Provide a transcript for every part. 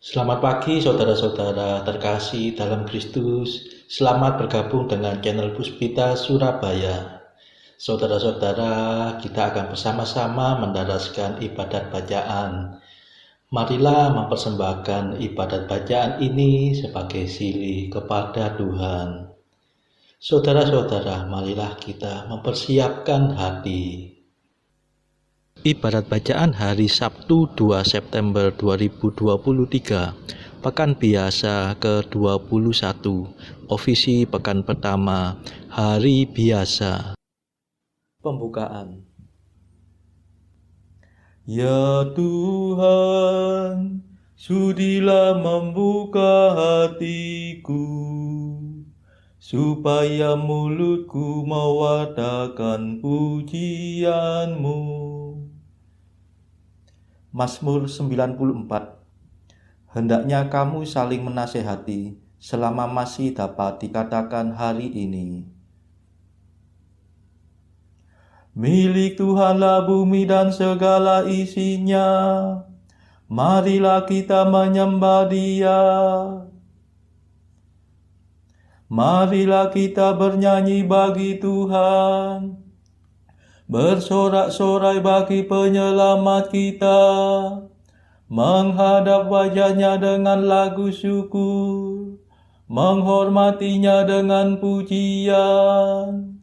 Selamat pagi saudara-saudara terkasih dalam Kristus. Selamat bergabung dengan channel Puspita Surabaya. Saudara-saudara, kita akan bersama-sama mendaraskan ibadat bacaan. Marilah mempersembahkan ibadat bacaan ini sebagai silih kepada Tuhan. Saudara-saudara, marilah kita mempersiapkan hati. Ibadat bacaan hari Sabtu 2 September 2023, Pekan Biasa ke-21, Ofisi Pekan Pertama, Hari Biasa. Pembukaan. Ya Tuhan, sudilah membuka hatiku, supaya mulutku mewartakan pujian-Mu. Mazmur 94. Hendaknya kamu saling menasehati selama masih dapat dikatakan hari ini. Milik Tuhanlah bumi dan segala isinya, marilah kita menyembah Dia. Marilah kita bernyanyi bagi Tuhan, bersorak-sorai bagi penyelamat kita, menghadap wajahnya dengan lagu syukur, menghormatinya dengan pujian.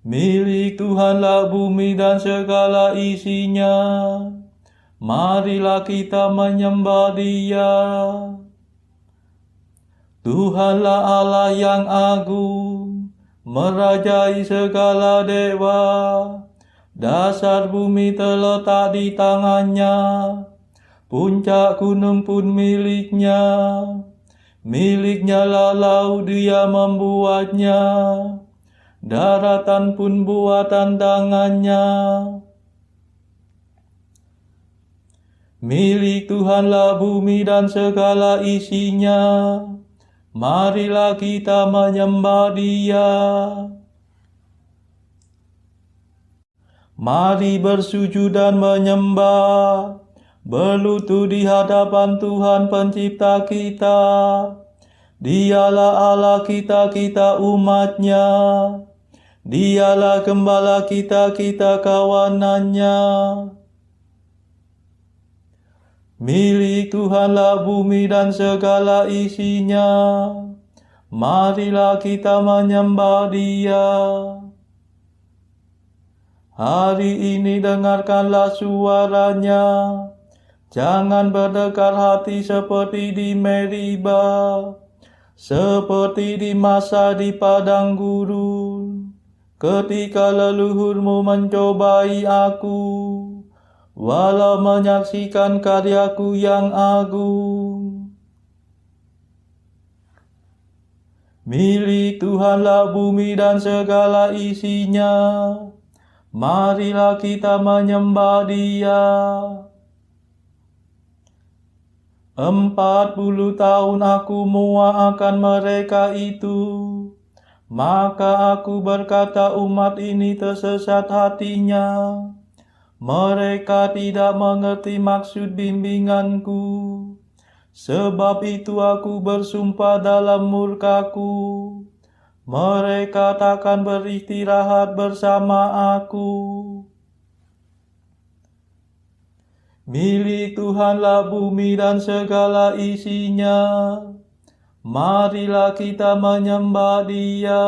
Milik Tuhanlah bumi dan segala isinya, marilah kita menyembah Dia. Tuhanlah Allah yang agung, merajai segala dewa. Dasar bumi terletak di tangannya, puncak gunung pun miliknya. Miliknya lah laut, Dia membuatnya, daratan pun buatan tangannya. Milik Tuhanlah bumi dan segala isinya, marilah kita menyembah Dia. Mari bersujud dan menyembah, berlutut di hadapan Tuhan Pencipta kita. Dialah Allah kita, kita umat-Nya. Dialah gembala kita, kita kawanannya. Milik Tuhanlah bumi dan segala isinya, marilah kita menyembah Dia. Hari ini dengarkanlah suaranya, jangan berdekar hati seperti di Meriba, seperti di masa di padang gurun, ketika leluhurmu mencobai aku, walau menyaksikan karyaku yang agung. Milik Tuhanlah bumi dan segala isinya, marilah kita menyembah Dia. 40 tahun aku muak akan mereka itu, maka aku berkata umat ini tersesat hatinya. Mereka tidak mengerti maksud bimbinganku. Sebab itu aku bersumpah dalam murkaku, mereka takkan beristirahat bersama aku. Milik Tuhanlah bumi dan segala isinya, marilah kita menyembah Dia.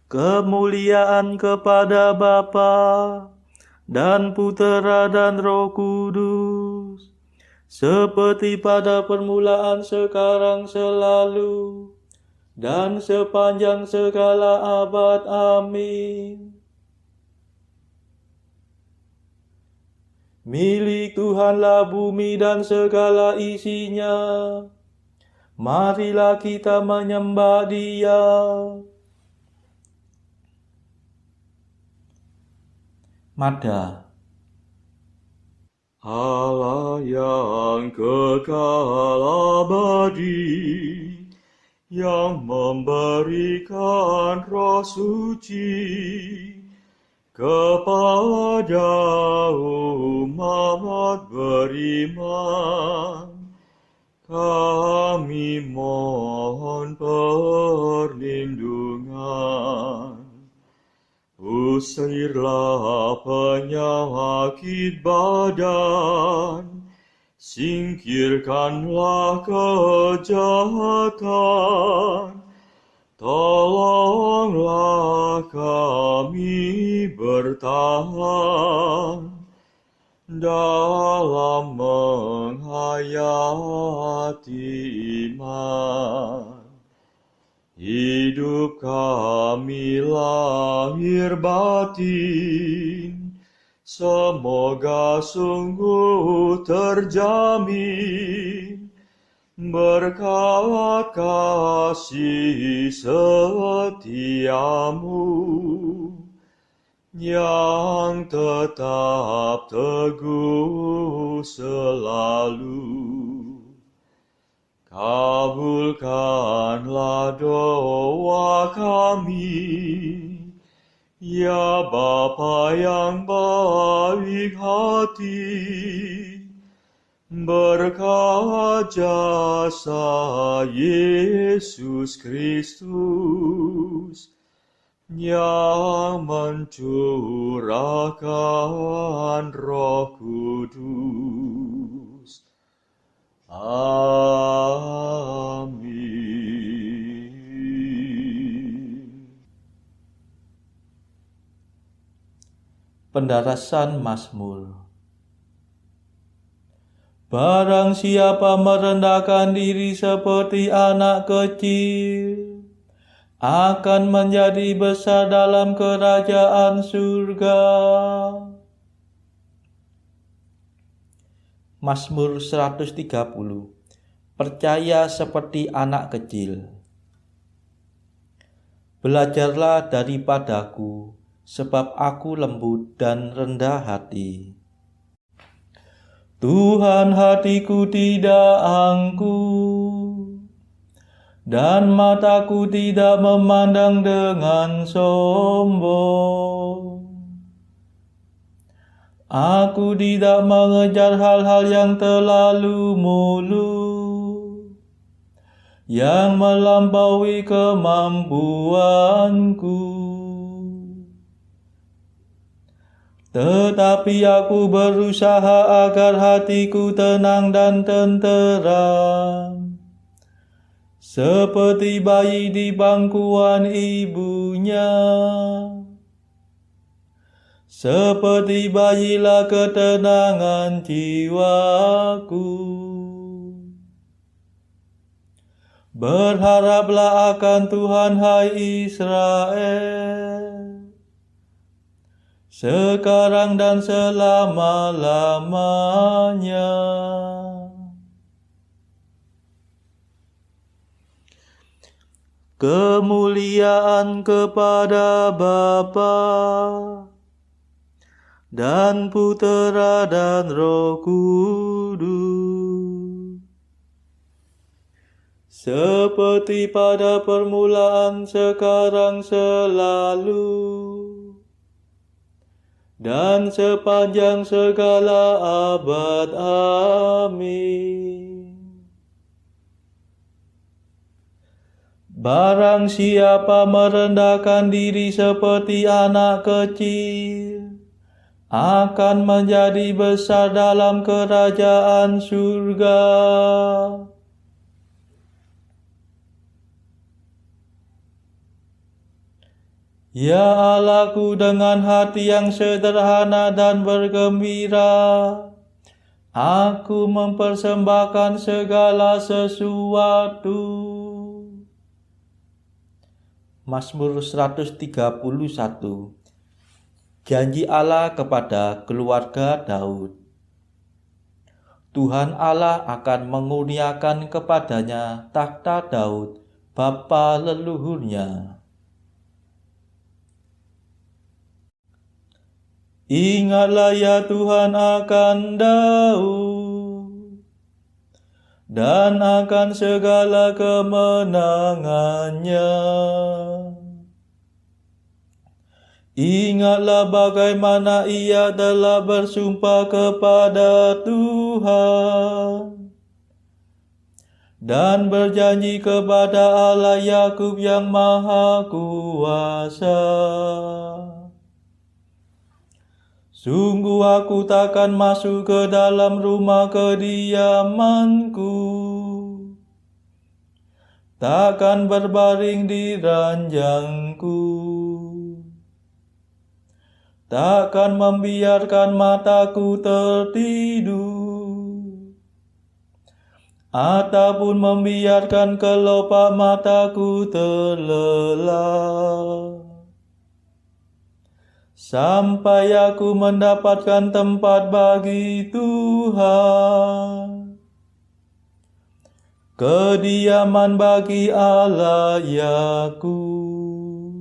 Kemuliaan kepada Bapa dan Putera dan Roh Kudus, seperti pada permulaan, sekarang, selalu, dan sepanjang segala abad. Amin. Milik Tuhanlah bumi dan segala isinya, marilah kita menyembah Dia. Mada. Allah yang kekal abadi, yang memberikan Roh Suci, kepada umat beriman, kami mohon perlindungan. Usirlah penyakit badan, singkirkanlah kejahatan, tolonglah kami bertahan dalam menghayati iman. Hidup kami lahir batin, semoga sungguh terjamin berkat kasih setiamu yang tetap teguh selalu. Kabulkanlah doa kami, ya Bapa yang baik hati, berkat jasa Yesus Kristus yang mencurahkan Roh Kudus. Amin. Pendarasan Mazmur. Barang siapa merendahkan diri seperti anak kecil, akan menjadi besar dalam kerajaan surga. Mazmur 130. Percaya seperti anak kecil. Belajarlah daripadaku, sebab aku lembut dan rendah hati. Tuhan, hatiku tidak angkuh, dan mataku tidak memandang dengan sombong. Aku tidak mengejar hal-hal yang terlalu muluk, yang melampaui kemampuanku. Tetapi aku berusaha agar hatiku tenang dan tenteram, seperti bayi di bangkuan ibunya. Seperti bayilah ketenangan jiwaku. Berharaplah akan Tuhan, hai Israel, sekarang dan selama-lamanya. Kemuliaan kepada Bapa dan Putera dan Roh Kudus, seperti pada permulaan, sekarang, selalu, dan sepanjang segala abad. Amin. Barang siapa merendahkan diri seperti anak kecil, akan menjadi besar dalam kerajaan surga. Ya Allahku, dengan hati yang sederhana dan bergembira, aku mempersembahkan segala sesuatu. Mazmur 131. Janji Allah kepada keluarga Daud. Tuhan Allah akan mengurniakan kepadanya takhta Daud, bapa leluhurnya. Ingatlah ya Tuhan akan Daud, dan akan segala kemenangannya. Ingatlah bagaimana ia telah bersumpah kepada Tuhan dan berjanji kepada Allah Yakub yang Maha Kuasa. Sungguh aku takkan masuk ke dalam rumah kediamanku, takkan berbaring di ranjangku, takkan membiarkan mataku tertidur, ataupun membiarkan kelopak mataku terlelap, sampai aku mendapatkan tempat bagi Tuhan, kediaman bagi Allah Yakub.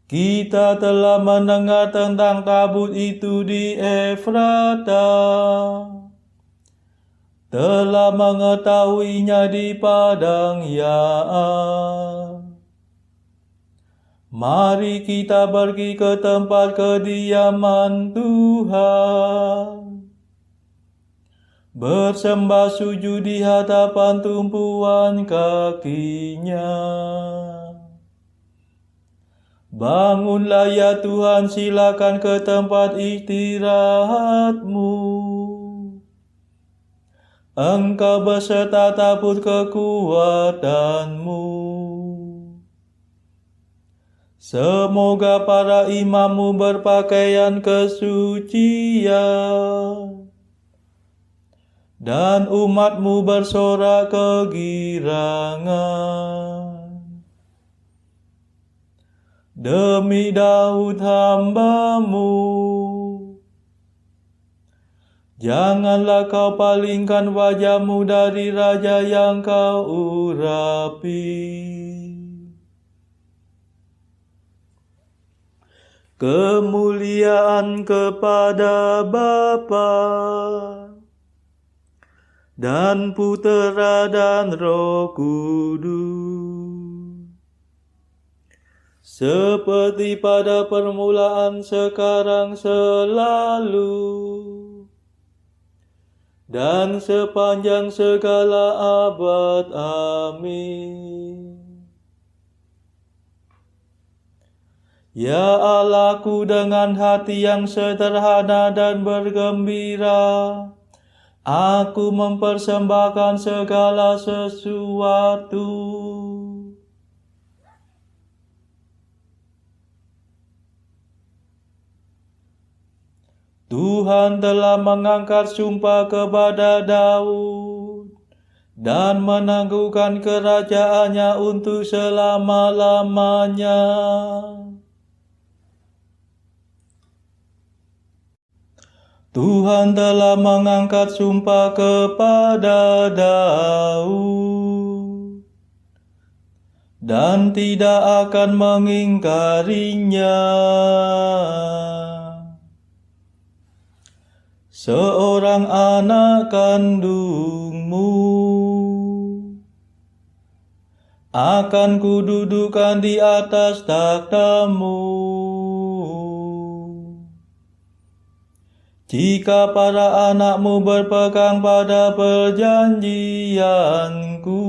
Kita telah mendengar tentang tabut itu di Efrata, telah mengetahuinya di padang Yaar. Mari kita pergi ke tempat kediaman Tuhan, bersembah sujud di hadapan tumpuan kakinya. Bangunlah ya Tuhan, silakan ke tempat istirahatmu. Engkau beserta tabut kekuatanmu. Semoga para imammu berpakaian kesucian dan umatmu bersorak kegirangan. Demi Daud hamba-Mu, janganlah kau palingkan wajah-Mu dari raja yang kau urapi. Kemuliaan kepada Bapa dan Putera dan Roh Kudus, seperti pada permulaan, sekarang, selalu, dan sepanjang segala abad. Amin. Ya Allahku, dengan hati yang sederhana dan bergembira, aku mempersembahkan segala sesuatu. Tuhan telah mengangkat sumpah kepada Daud dan menangguhkan kerajaannya untuk selama-lamanya. Tuhan telah mengangkat sumpah kepada Daud dan tidak akan mengingkarinya. Seorang anak kandungmu akan kududukan di atas takhtamu. Jika para anakmu berpegang pada perjanjianku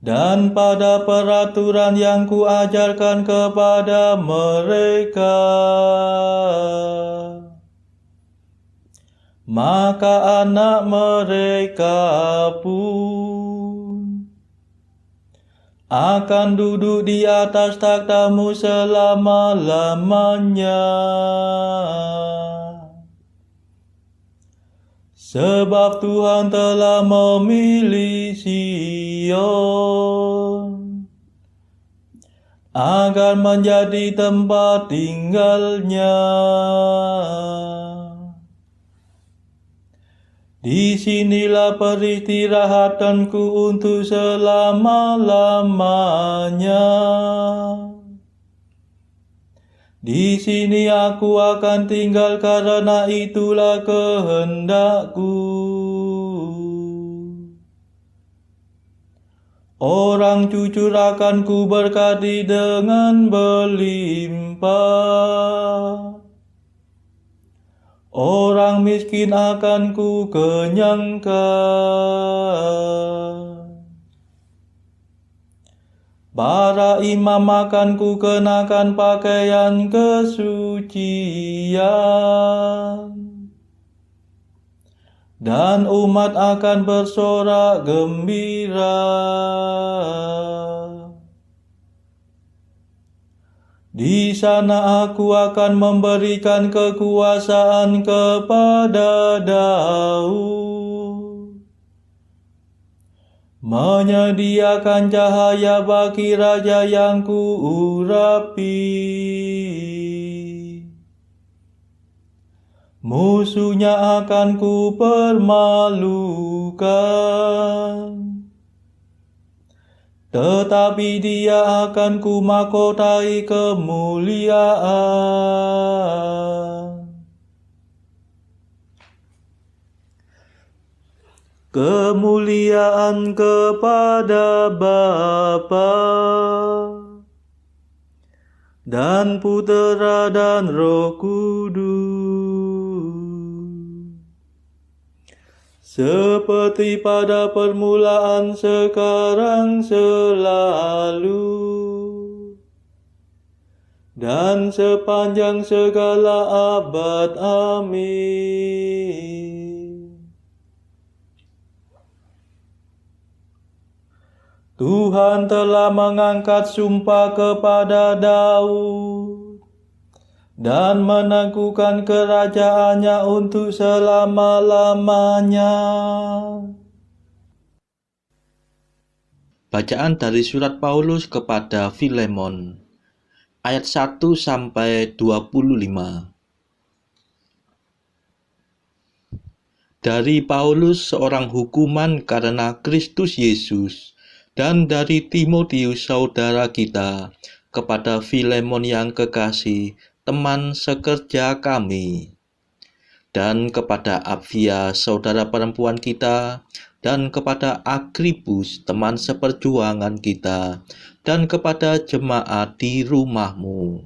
dan pada peraturan yang kuajarkan kepada mereka, maka anak mereka pun akan duduk di atas takhtamu selama-lamanya. Sebab Tuhan telah memilih Sion agar menjadi tempat tinggalnya. Disinilah peristirahatanku untuk selama-lamanya. Di sini aku akan tinggal, karena itulah kehendakku. Orang jujur akan ku berkati dengan berlimpah. Orang miskin akan ku kenyangkan. Para imam akan ku kenakan pakaian kesucian. Dan umat akan bersorak gembira. Di sana aku akan memberikan kekuasaan kepada Daud, menyediakan cahaya bagi raja yang kuurapi. Musuhnya akan ku permalukan, tetapi dia akan ku mahkotai kemuliaan. Kemuliaan kepada Bapa dan Putera dan Roh Kudus, seperti pada permulaan, sekarang, selalu, dan sepanjang segala abad. Amin. Tuhan telah mengangkat sumpah kepada Daud dan meneguhkan kerajaannya untuk selama-lamanya. Bacaan dari surat Paulus kepada Filemon, ayat 1-25. Dari Paulus, seorang hukuman karena Kristus Yesus, dan dari Timotius saudara kita, kepada Filemon yang kekasih, teman sekerja kami, dan kepada Apfia saudara perempuan kita, dan kepada Agripus teman seperjuangan kita, dan kepada jemaat di rumahmu.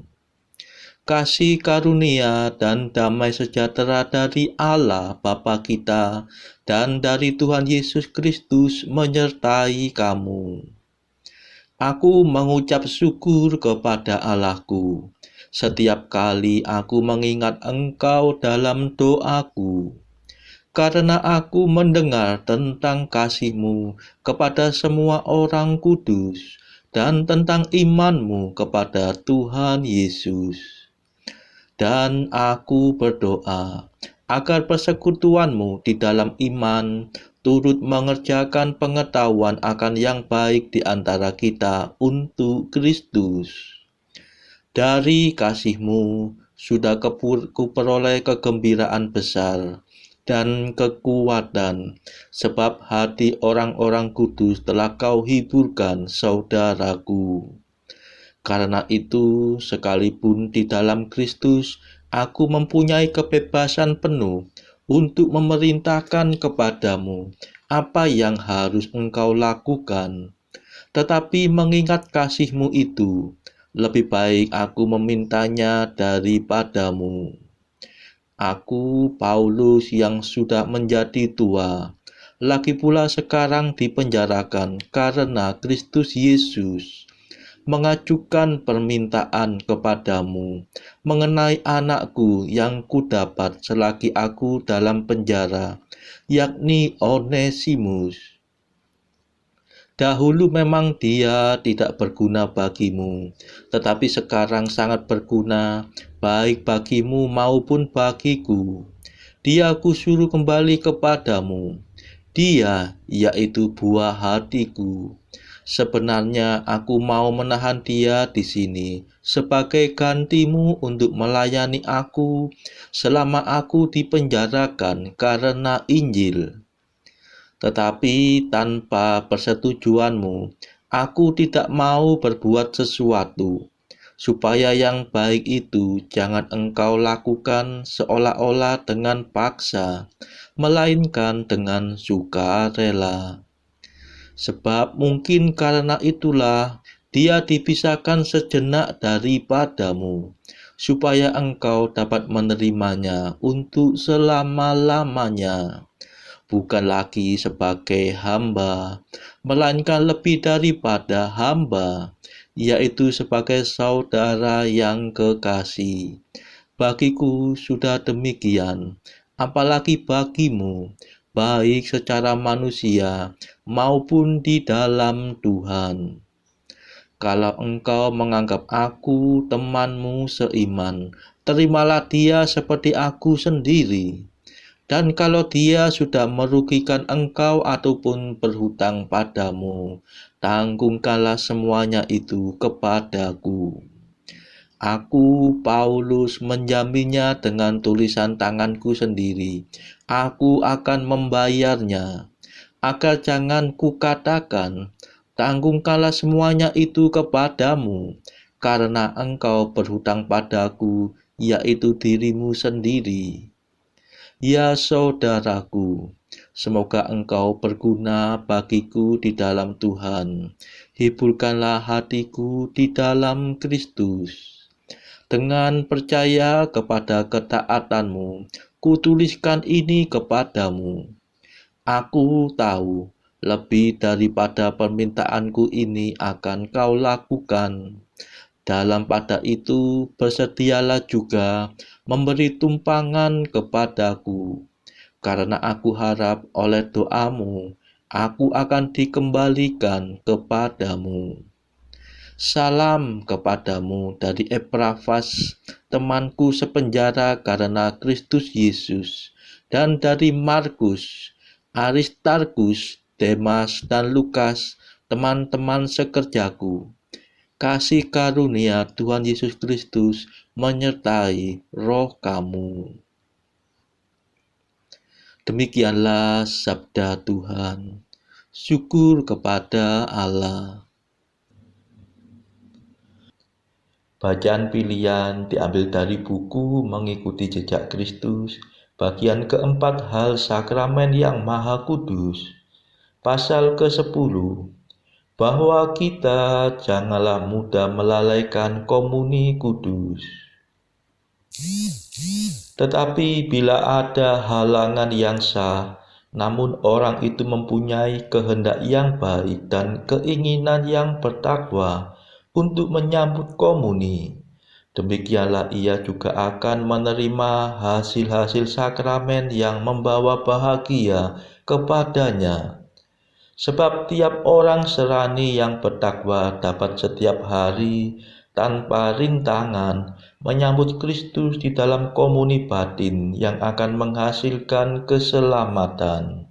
Kasih karunia dan damai sejahtera dari Allah Bapa kita dan dari Tuhan Yesus Kristus menyertai kamu. Aku mengucap syukur kepada Allahku setiap kali aku mengingat engkau dalam doaku, karena aku mendengar tentang kasih-Mu kepada semua orang kudus dan tentang iman-Mu kepada Tuhan Yesus. Dan aku berdoa agar persekutuan-Mu di dalam iman turut mengerjakan pengetahuan akan yang baik di antara kita untuk Kristus. Dari kasih-Mu sudah kuperoleh kegembiraan besar dan kekuatan, sebab hati orang-orang kudus telah Kau hiburkan, saudaraku. Karena itu, sekalipun di dalam Kristus, aku mempunyai kebebasan penuh untuk memerintahkan kepadamu apa yang harus engkau lakukan. Tetapi mengingat kasih-Mu itu, lebih baik aku memintanya daripadamu. Aku, Paulus, yang sudah menjadi tua, lagi pula sekarang dipenjarakan karena Kristus Yesus, mengajukan permintaan kepadamu mengenai anakku yang kudapat selagi aku dalam penjara, yakni Onesimus. Dahulu memang dia tidak berguna bagimu, tetapi sekarang sangat berguna, baik bagimu maupun bagiku. Dia kusuruh kembali kepadamu. Dia, yaitu buah hatiku. Sebenarnya aku mau menahan dia di sini sebagai gantimu untuk melayani aku selama aku dipenjarakan karena Injil. Tetapi tanpa persetujuanmu, aku tidak mau berbuat sesuatu, supaya yang baik itu jangan engkau lakukan seolah-olah dengan paksa, melainkan dengan sukarela. Sebab mungkin karena itulah dia dipisahkan sejenak daripadamu, supaya engkau dapat menerimanya untuk selama-lamanya, bukan lagi sebagai hamba, melainkan lebih daripada hamba, yaitu sebagai saudara yang kekasih. Bagiku sudah demikian, apalagi bagimu, baik secara manusia maupun di dalam Tuhan. Kalau engkau menganggap aku temanmu seiman, terimalah dia seperti aku sendiri. Dan kalau dia sudah merugikan engkau ataupun berhutang padamu, tanggungkanlah semuanya itu kepadaku. Aku, Paulus, menjaminnya dengan tulisan tanganku sendiri. Aku akan membayarnya, agar jangan kukatakan, tanggungkanlah semuanya itu kepadamu, karena engkau berhutang padaku, yaitu dirimu sendiri. Ya saudaraku, semoga engkau berguna bagiku di dalam Tuhan. Hiburkanlah hatiku di dalam Kristus. Dengan percaya kepada ketaatanmu, kutuliskan ini kepadamu. Aku tahu lebih daripada permintaanku ini akan kau lakukan. Dalam pada itu bersedialah juga memberi tumpangan kepadaku, karena aku harap oleh doamu aku akan dikembalikan kepadamu. Salam kepadamu dari Epafras, temanku sepenjara karena Kristus Yesus, dan dari Markus, Aristarkus, Demas, dan Lukas, teman-teman sekerjaku. Kasih karunia Tuhan Yesus Kristus menyertai roh kamu. Demikianlah sabda Tuhan. Syukur kepada Allah. Bacaan pilihan diambil dari buku Mengikuti Jejak Kristus, bagian keempat hal sakramen yang Maha Kudus. Pasal ke-10. Bahwa kita janganlah mudah melalaikan komuni kudus. Tetapi bila ada halangan yang sah, namun orang itu mempunyai kehendak yang baik dan keinginan yang bertakwa untuk menyambut komuni, demikianlah ia juga akan menerima hasil-hasil sakramen yang membawa bahagia kepadanya. Sebab tiap orang serani yang bertakwa dapat setiap hari tanpa rintangan menyambut Kristus di dalam komuni batin yang akan menghasilkan keselamatan.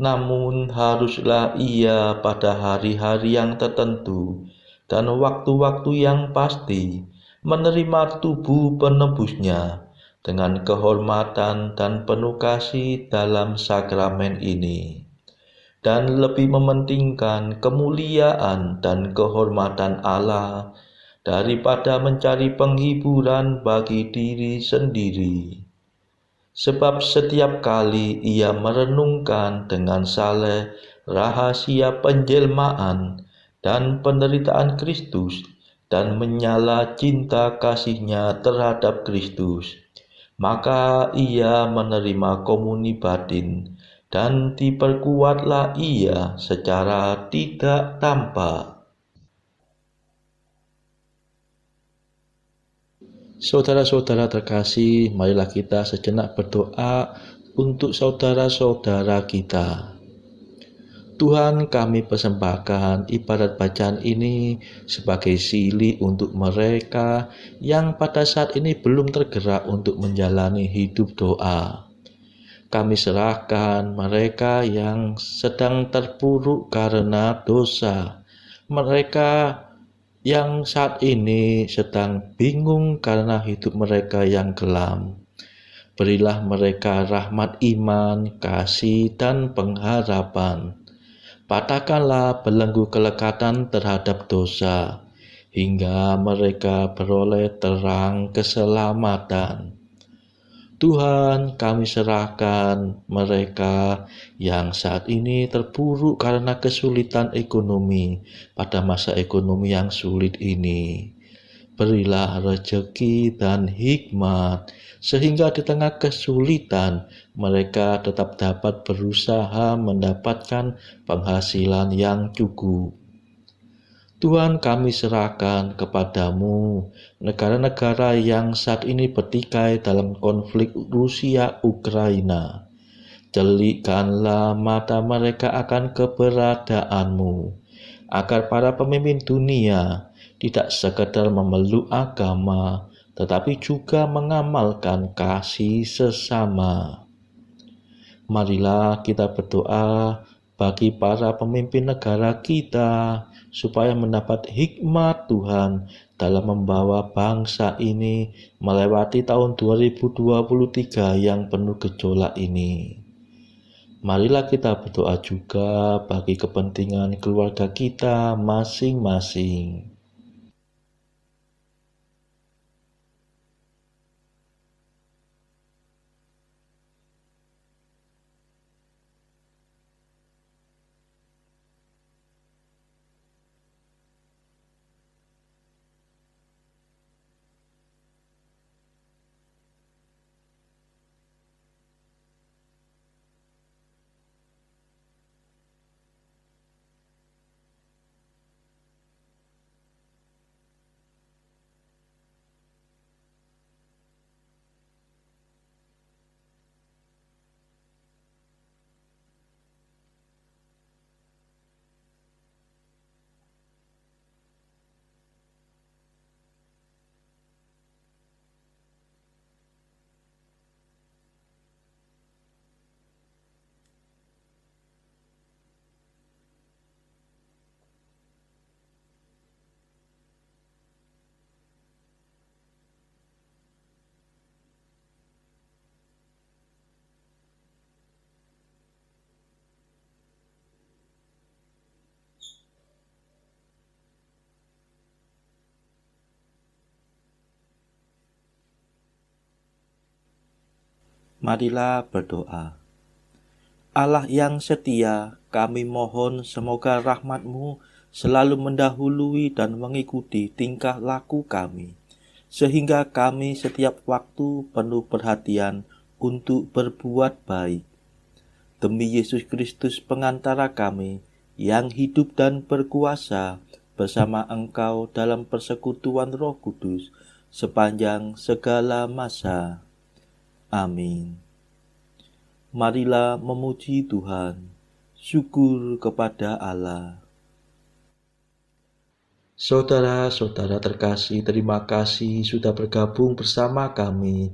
Namun haruslah ia pada hari-hari yang tertentu dan waktu-waktu yang pasti menerima tubuh penebusnya dengan kehormatan dan penuh kasih dalam sakramen ini, dan lebih mementingkan kemuliaan dan kehormatan Allah daripada mencari penghiburan bagi diri sendiri. Sebab setiap kali ia merenungkan dengan saleh rahasia penjelmaan dan penderitaan Kristus dan menyala cinta kasihnya terhadap Kristus, maka ia menerima komuni batin, dan diperkuatlah ia secara tidak tampak. Saudara-saudara terkasih, marilah kita sejenak berdoa untuk saudara-saudara kita. Tuhan, kami persembahkan ibadat bacaan ini sebagai silih untuk mereka yang pada saat ini belum tergerak untuk menjalani hidup doa. Kami serahkan mereka yang sedang terpuruk karena dosa, mereka yang saat ini sedang bingung karena hidup mereka yang kelam. Berilah mereka rahmat iman, kasih, dan pengharapan. Patahkanlah belenggu kelekatan terhadap dosa, hingga mereka beroleh terang keselamatan. Tuhan, kami serahkan mereka yang saat ini terpuruk karena kesulitan ekonomi pada masa ekonomi yang sulit ini. Berilah rezeki dan hikmat, sehingga di tengah kesulitan mereka tetap dapat berusaha mendapatkan penghasilan yang cukup. Tuhan, kami serahkan kepadamu negara-negara yang saat ini bertikai dalam konflik Rusia-Ukraina. Celikkanlah mata mereka akan keberadaanmu, agar para pemimpin dunia tidak sekedar memeluk agama, tetapi juga mengamalkan kasih sesama. Marilah kita berdoa bagi para pemimpin negara kita, supaya mendapat hikmat Tuhan dalam membawa bangsa ini melewati tahun 2023 yang penuh gejolak ini. Marilah kita berdoa juga bagi kepentingan keluarga kita masing-masing. Marilah berdoa. Allah yang setia, kami mohon semoga rahmat-Mu selalu mendahului dan mengikuti tingkah laku kami, sehingga kami setiap waktu penuh perhatian untuk berbuat baik. Demi Yesus Kristus pengantara kami, yang hidup dan berkuasa bersama Engkau dalam persekutuan Roh Kudus sepanjang segala masa. Amin. Marilah memuji Tuhan. Syukur kepada Allah. Saudara-saudara terkasih, terima kasih sudah bergabung bersama kami,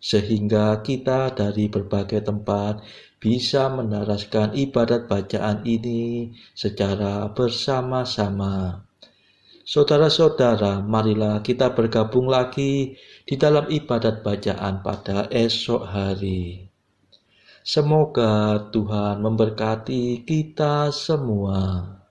sehingga kita dari berbagai tempat bisa menaraskan ibadat bacaan ini secara bersama-sama. Saudara-saudara, marilah kita bergabung lagi di dalam ibadat bacaan pada esok hari. Semoga Tuhan memberkati kita semua.